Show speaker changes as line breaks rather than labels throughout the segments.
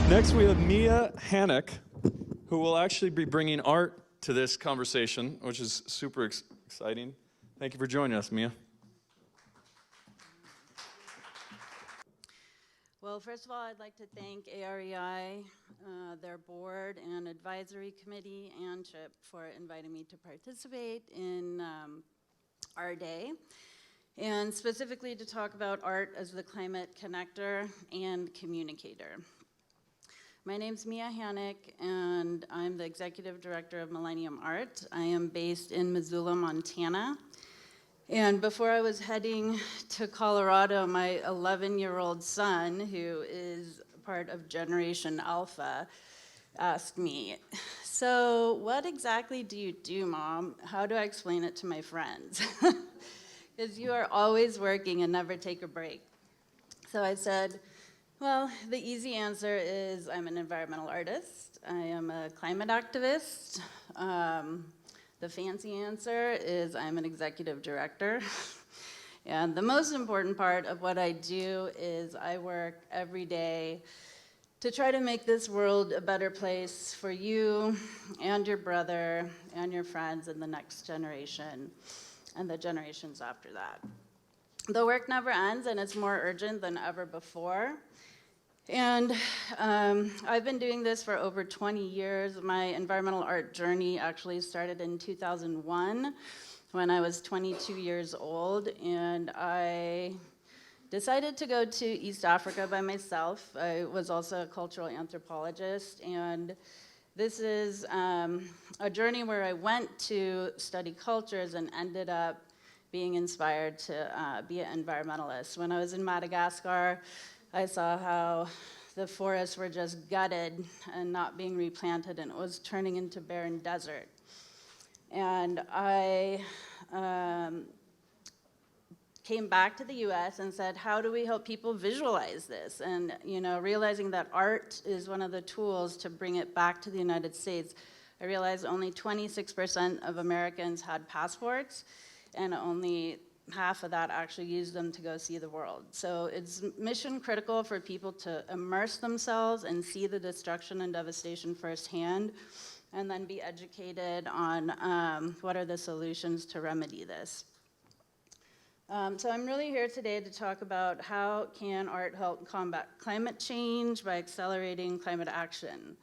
Next, we have Hanak, who will actually be bringing art to this conversation, which is super exciting. Thank you for joining us, Mia.
Well, first of all, I'd like to thank AREI, their board and advisory committee, and CHIP for inviting me to participate in our day, and specifically to talk about art as the climate connector and communicator. My name's Mia Hanak, and I'm the executive director of Millennium ART. I am based in Missoula, Montana. And before I was heading to Colorado, my 11-year-old son, who is part of Generation Alpha, asked me, "So what exactly do you do, Mom? How do I explain it to my friends?" Because you are always working and never take a break. So I said, well, the easy answer is I'm an environmental artist. I am a climate activist. The fancy answer is I'm an executive director. And the most important part of what I do is I work every day to try to make this world a better place for you and your brother and your friends and the next generation and the generations after that. The work never ends, and it's more urgent than ever before. And I've been doing this for over 20 years. My environmental art journey actually started in 2001 when I was 22 years old, and I decided to go to East Africa by myself. I was also a cultural anthropologist, and this is a journey where I went to study cultures and ended up being inspired to be an environmentalist. When I was in Madagascar, I saw how the forests were just gutted and not being replanted, and it was turning into barren desert. And I came back to the US and said, how do we help people visualize this? And realizing that art is one of the tools to bring it back to the United States, I realized only 26% of Americans had passports, and only half of that actually used them to go see the world. So it's mission critical for people to immerse themselves and see the destruction and devastation firsthand, and then be educated on what are the solutions to remedy this. So I'm really here today to talk about how can art help combat climate change by accelerating climate action.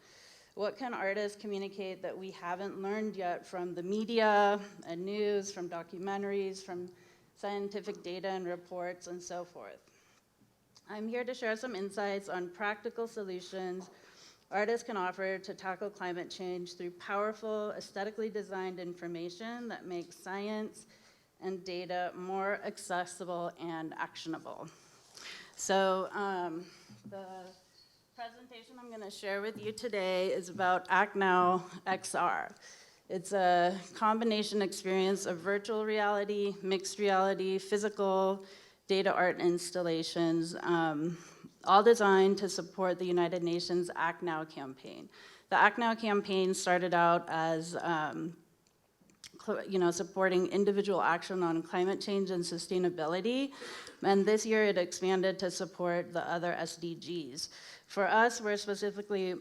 What can artists communicate that we haven't learned yet from the media and news, from documentaries, from scientific data and reports, and so forth? I'm here to share some insights on practical solutions artists can offer to tackle climate change through powerful, aesthetically designed information that makes science and data more accessible and actionable. So the presentation I'm going to share with you today is about Act Now XR. It's a combination experience of virtual reality, mixed reality, physical, data art installations, all designed to support the United Nations Act Now campaign. The Act Now campaign started out as supporting individual action on climate change and sustainability, and this year it expanded to support the other SDGs. For us, we're specifically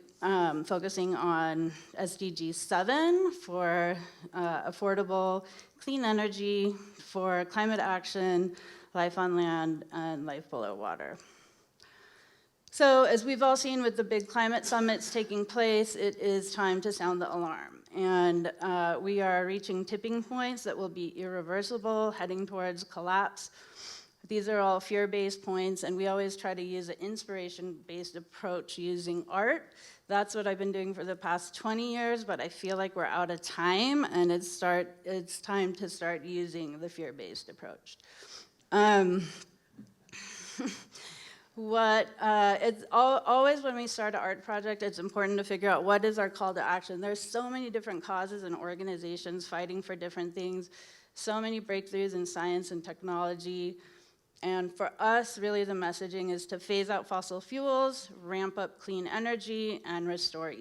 focusing on SDG 7 for affordable, clean energy, for climate action, life on land, and life below water. So as we've all seen with the big climate summits taking place, it is time to sound the alarm. And we are reaching tipping points that will be irreversible, heading towards collapse. These are all fear-based points, and we always try to use an inspiration-based approach using art. That's what I've been doing for the past 20 years, but I feel like we're out of time, and it's time to start using the fear-based approach. It's always when we start an art project, it's important to figure out what is our call to action. There's so many different causes and organizations fighting for different things, so many breakthroughs in science and technology. And for us, really the messaging is to phase out fossil fuels, ramp up clean energy, and restore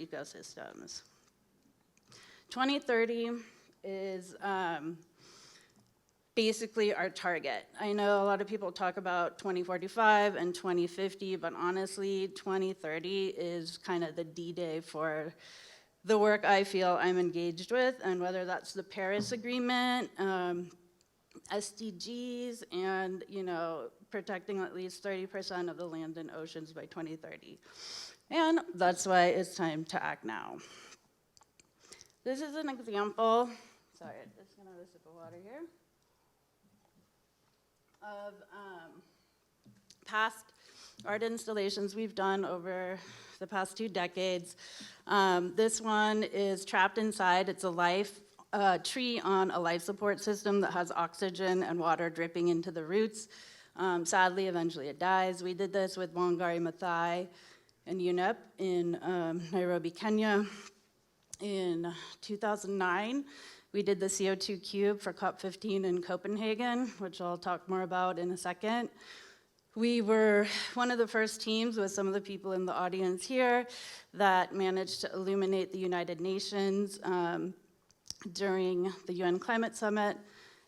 basically our target. I know a lot of people talk about 2045 and 2050, but honestly, 2030 is kind of the D-Day for the work I feel I'm engaged with, and whether that's the Paris Agreement, SDGs, and protecting at least 30% of the land and oceans by 2030. And that's why it's time to act now. This is an example, sorry, I'm just gonna have a sip of water here, of past art installations we've done over the past 2 decades. This one is trapped inside. It's a tree on a life support system that has oxygen and water dripping into the roots. Sadly, eventually it dies. We did this with Wangari Maathai and UNEP in Nairobi, Kenya. In 2009, we did the CO2 cube for COP15 in Copenhagen, which I'll talk more about in a second. We were one of the first teams with some of the people in the audience here that managed to illuminate the United Nations during the UN Climate Summit,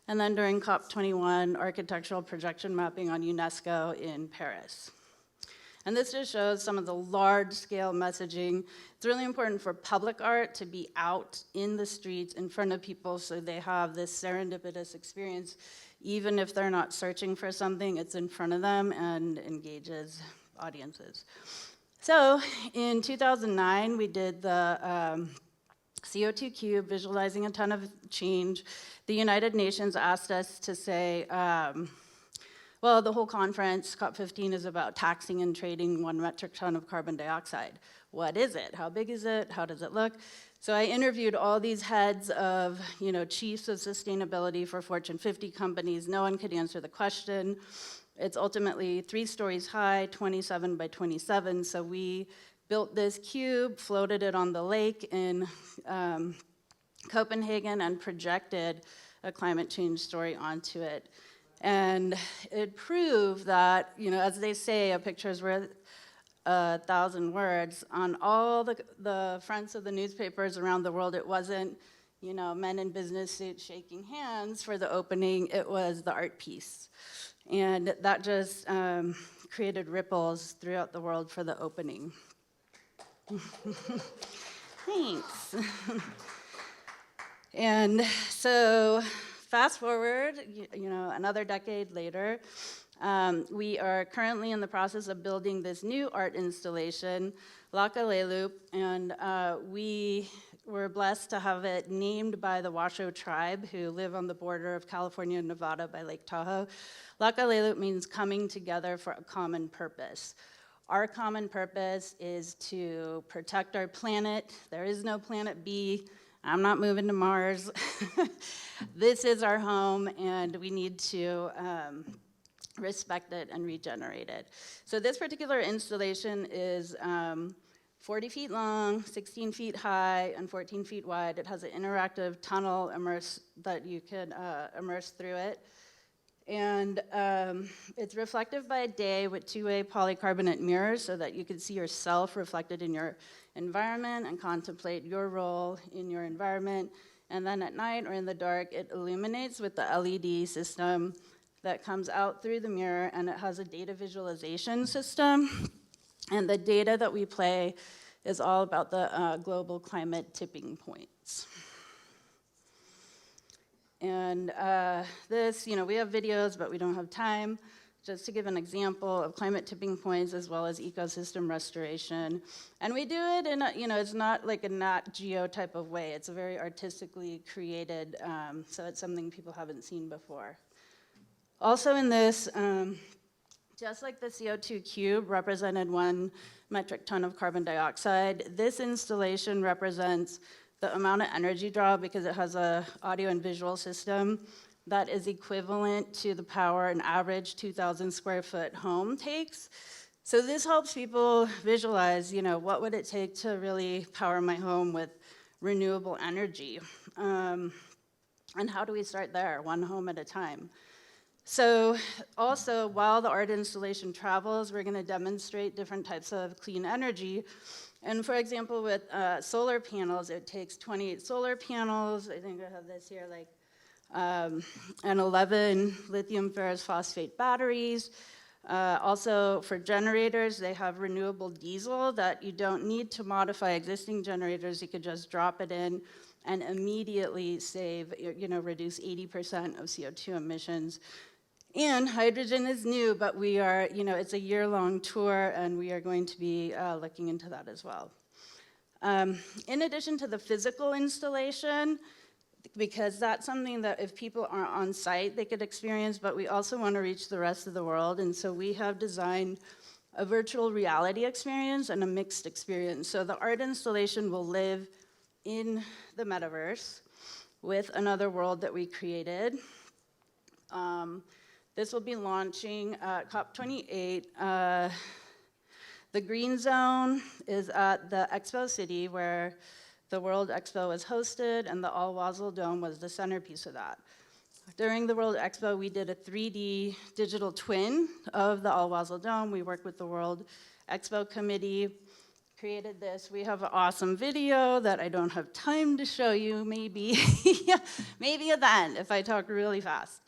and then during COP21, architectural projection mapping on UNESCO in Paris. And this just shows some of the large-scale messaging. It's really important for public art to be out in the streets in front of people so they have this serendipitous experience. Even if they're not searching for something, it's in front of them and engages audiences. So in 2009, we did the CO2 cube, visualizing a ton of change. The United Nations asked us to say, well, the whole conference, COP15, is about taxing and trading 1 metric ton of carbon dioxide. What is it? How big is it? How does it look? So I interviewed all these heads of, chiefs of sustainability for Fortune 50 companies. No one could answer the question. It's ultimately 3 stories high, 27 by 27. So we built this cube, floated it on the lake in Copenhagen, and projected a climate change story onto it. And it proved that, as they say, a picture is worth 1,000 words. On all the fronts of the newspapers around the world, it wasn't, men in business suits shaking hands for the opening. It was the art piece. And that just created ripples throughout the world for the opening. Thanks. And so, fast forward, another decade later, we are currently in the process of building this new art installation, Lakalelu, and we were blessed to have it named by the Washoe tribe, who live on the border of California and Nevada by Lake Tahoe. Lakalelu means coming together for a common purpose. Our common purpose is to protect our planet. There is no planet B. I'm not moving to Mars. This is our home, and we need to respect it and regenerate it. So this particular installation is 40 feet long, 16 feet high, and 14 feet wide. It has an interactive tunnel that you can immerse through it. And it's reflective by day with 2-way polycarbonate mirrors so that you can see yourself reflected in your environment and contemplate your role in your environment. And then at night or in the dark, it illuminates with the LED system that comes out through the mirror, and it has a data visualization system. And the data that we play is all about the global climate tipping points. And this, we have videos, but we don't have time. Just to give an example of climate tipping points as well as ecosystem restoration. And we do it in it's not like a Nat Geo type of way. It's a very artistically created, so it's something people haven't seen before. Also in this, just like the CO2 cube represented 1 metric ton of carbon dioxide, this installation represents the amount of energy draw because it has an audio and visual system that is equivalent to the power an average 2,000 square foot home takes. So this helps people visualize, what would it take to really power my home with renewable energy? And how do we start there, 1 home at a time? So also, while the art installation travels, we're gonna demonstrate different types of clean energy. And for example, with solar panels, it takes 28 solar panels. I think I have this here, and 11 lithium ferrous phosphate batteries. Also, for generators, they have renewable diesel that you don't need to modify existing generators. You could just drop it in and immediately save, reduce 80% of CO2 emissions. And hydrogen is new, but we are, it's a year-long tour, and we are going to be looking into that as well. In addition to the physical installation, because that's something that if people aren't on site, they could experience, but we also want to reach the rest of the world, and so we have designed a virtual reality experience and a mixed experience. So the art installation will live in the metaverse with another world that we created. This will be launching at COP28. The green zone is at the Expo City, where the World Expo was hosted, and the Al-Wasl Dome was the centerpiece of that. During the World Expo, we did a 3D digital twin of the Al-Wasl Dome. We worked with the World Expo Committee, created this. We have an awesome video that I don't have time to show you, maybe, maybe at the end if I talk really fast.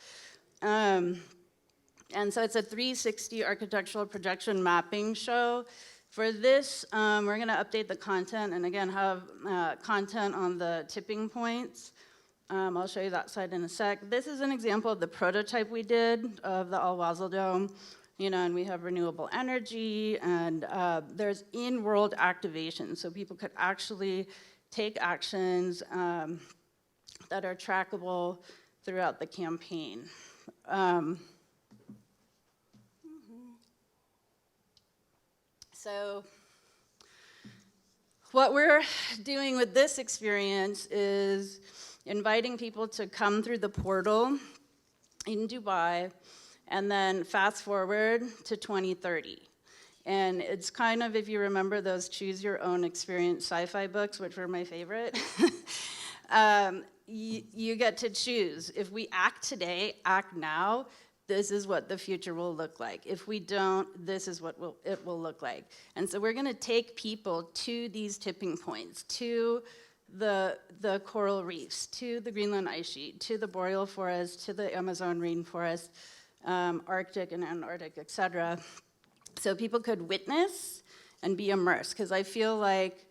And so it's a 360 architectural projection mapping show. For this, we're going to update the content and again have content on the tipping points. I'll show you that slide in a sec. This is an example of the prototype we did of the Al-Wasl Dome. And we have renewable energy, and there's in-world activation, so people could actually take actions that are trackable throughout the campaign. So what we're doing with this experience is inviting people to come through the portal in Dubai and then fast forward to 2030. And it's kind of, if you remember those choose your own experience sci-fi books, which were my favorite, you get to choose. If we act today, act now, this is what the future will look like. If we don't, this is what it will look like. And so we're gonna take people to these tipping points, to the coral reefs, to the Greenland ice sheet, to the boreal forest, to the Amazon rainforest, Arctic and Antarctic, et cetera. So people could witness and be immersed, because I feel like,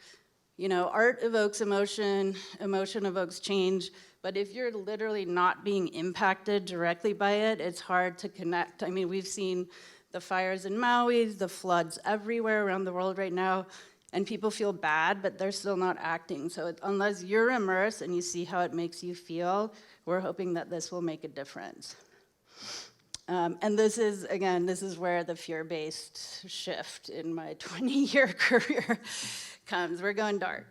art evokes emotion, emotion evokes change, but if you're literally not being impacted directly by it, it's hard to connect. I mean, we've seen the fires in Maui, the floods everywhere around the world right now, and people feel bad, but they're still not acting. So unless you're immersed and you see how it makes you feel, we're hoping that this will make a difference. And this is, again, this is where the fear-based shift in my 20-year career comes. We're going dark.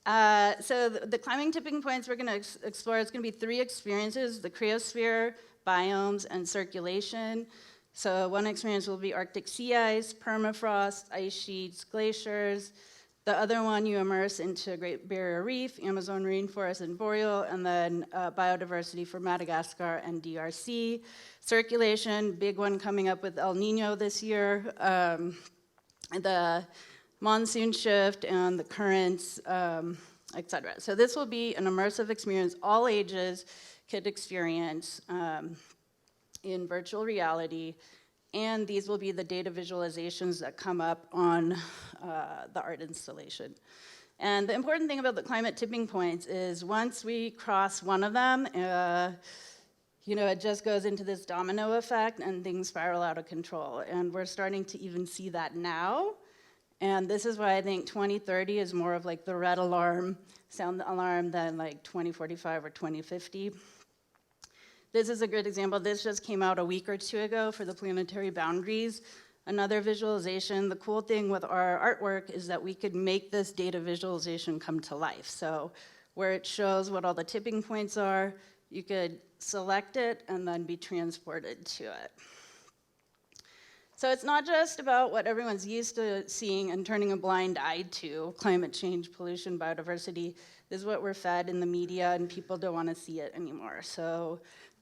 So the climbing tipping points we're going to explore, it's going to be 3 experiences: the cryosphere, biomes, and circulation. So one experience will be Arctic sea ice, permafrost, ice sheets, glaciers. The other one, you immerse into Great Barrier Reef, Amazon rainforest, and boreal, and then biodiversity for Madagascar and DRC. Circulation, big one coming up with El Nino this year. The monsoon shift and the currents, et cetera. So this will be an immersive experience all ages could experience in virtual reality, and these will be the data visualizations that come up on the art installation. And the important thing about the climate tipping points is once we cross one of them, it just goes into this domino effect and things spiral out of control. And we're starting to even see that now. And this is why I think 2030 is more of like the red alarm, sound alarm, than like 2045 or 2050. This is a good example. This just came out a week or 2 ago for the planetary boundaries. Another visualization. The cool thing with our artwork is that we could make this data visualization come to life. So where it shows what all the tipping points are, you could select it and then be transported to it. So it's not just about what everyone's used to seeing and turning a blind eye to, climate change, pollution, biodiversity. This is what we're fed in the media, and people don't want to see it anymore. So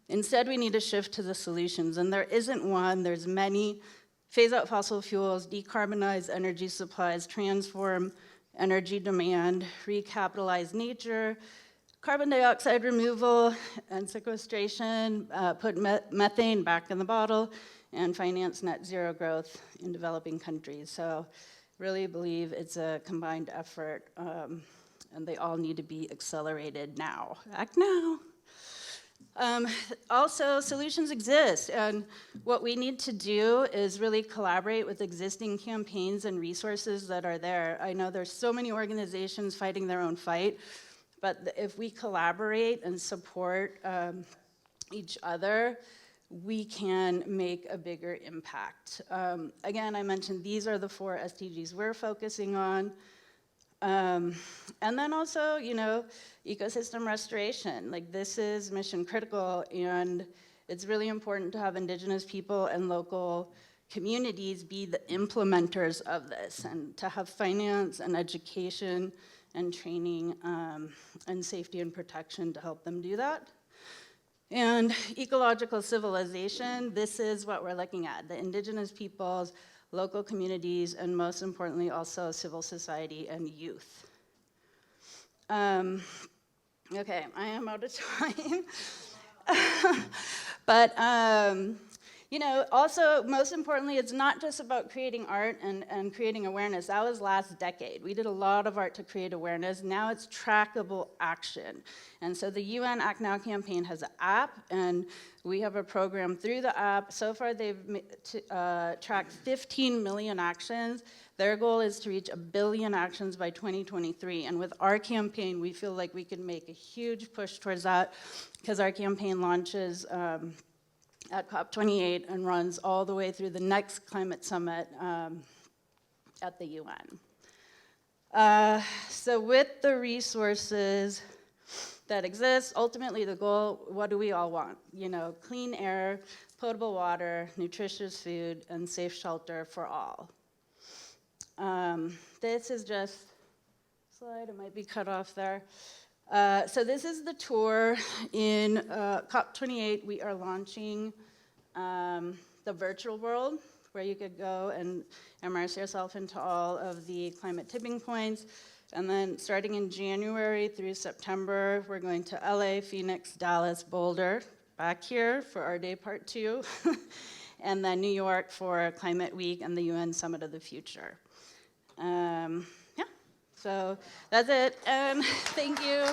instead, we need to shift to the solutions, and there isn't one, there's many. Phase out fossil fuels, decarbonize energy supplies, transform energy demand, recapitalize nature, carbon dioxide removal and sequestration, put methane back in the bottle, and finance net zero growth in developing countries. So really believe it's a combined effort, and they all need to be accelerated now. Act now. Also, solutions exist, and what we need to do is really collaborate with existing campaigns and resources that are there. I know there's so many organizations fighting their own fight, but if we collaborate and support each other, we can make a bigger impact. Again, I mentioned these are the 4 SDGs we're focusing on. And then also, you know, ecosystem restoration. Like, this is mission critical, and it's really important to have Indigenous people and local communities be the implementers of this, and to have finance and education and training and safety and protection to help them do that. And ecological civilization, this is what we're looking at, the Indigenous peoples, local communities, and most importantly also civil society and youth. Okay, I am out of time. But, you know, also, most importantly, it's not just about creating art and creating awareness. That was last decade. We did a lot of art to create awareness. Now it's trackable action. And so the UN Act Now campaign has an app, and we have a program through the app. So far, they've tracked 15 million actions. Their goal is to reach 1 billion actions by 2023. And with our campaign, we feel like we can make a huge push towards that, because our campaign launches at COP28 and runs all the way through the next climate summit at the UN. So with the resources that exist, ultimately the goal, what do we all want? You know, clean air, potable water, nutritious food, and safe shelter for all. This is just a slide, it might be cut off there. So this is the tour. In COP28, we are launching the virtual world, where you could go and immerse yourself into all of the climate tipping points. And then starting in January through September, we're going to LA, Phoenix, Dallas, Boulder, back here for our day part 2, and then New York for Climate Week and the UN Summit of the Future. Yeah, so that's it, and thank you.